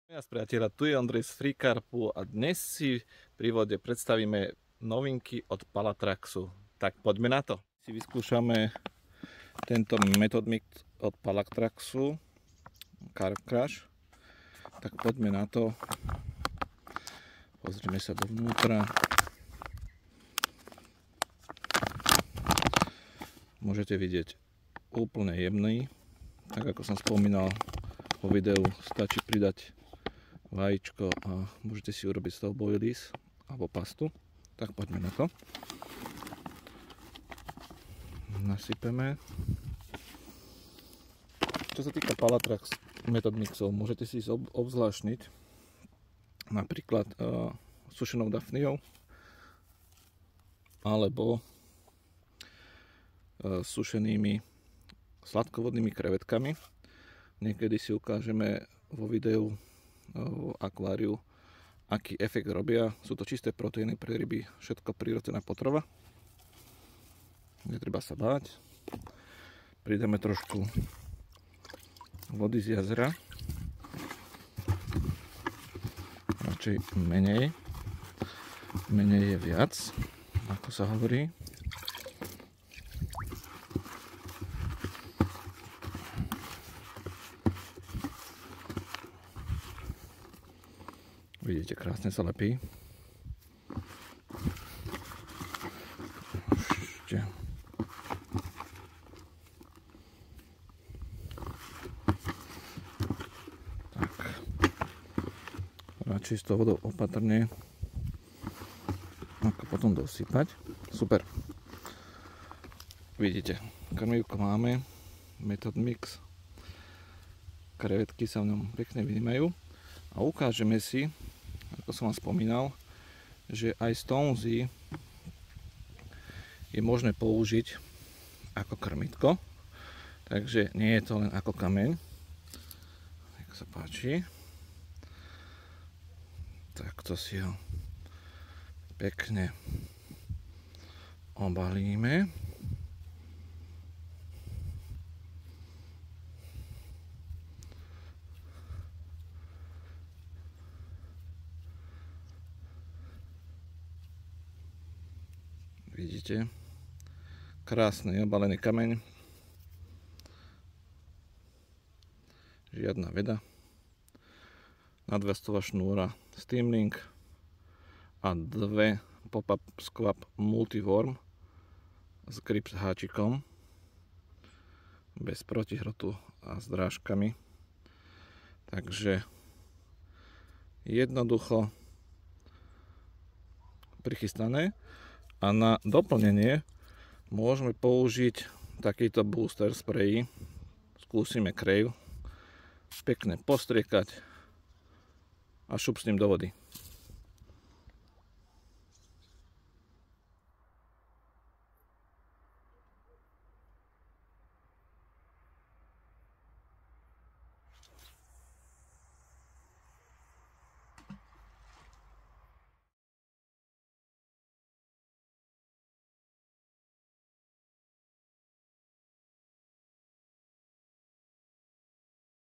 Priateľa, tu je Ondrej z Freecarpu a dnes si pri vode predstavíme novinky od Palatraxu. Tak poďme na to. Si vyskúšame tento Method Mix od Palatraxu, Carp Crush. Tak poďme na to. Pozrieme sa dovnútra. Môžete vidieť úplne jemný. Tak ako som spomínal vo videu, stačí pridať vajíčko a môžete si urobiť z toho boilies alebo pastu. Tak poďme na to. Nasypeme. Čo sa týka Palatrax Method Mixov, môžete si obzvláštniť napríklad sušenou dafniou alebo sušenými sladkovodnými krevetkami. Niekedy si ukážeme vo videu v akváriu, aký efekt robia. Sú to čisté proteíny pre ryby, všetko prírodzená potrava. Netreba sa báť. Pridáme trošku vody z jazera. Radšej menej. Menej je viac, ako sa hovorí. Vidíte, krásne sa lepí. Ešte. Tak. Radšej s tou vodou opatrne, ako potom dosypať. Super. Vidíte, krmívko máme. Method Mix. Krevetky sa v ňom pekne vynímajú. A ukážeme si, ako som vám spomínal, že aj stonzy je možné použiť ako krmitko, takže nie je to len ako kameň. Tak sa páči. Takto si ho pekne obalíme. Vidíte, krásny obalený kameň, žiadna veda, nadvestová šnúra Steamlink a dve Pop-Up Squab Multiworm s grip s háčikom, bez protihrotu a s drážkami. Takže jednoducho prichystané. A na doplnenie môžeme použiť takýto booster spray. Skúsime Crave pekne postriekať a šup s ním do vody.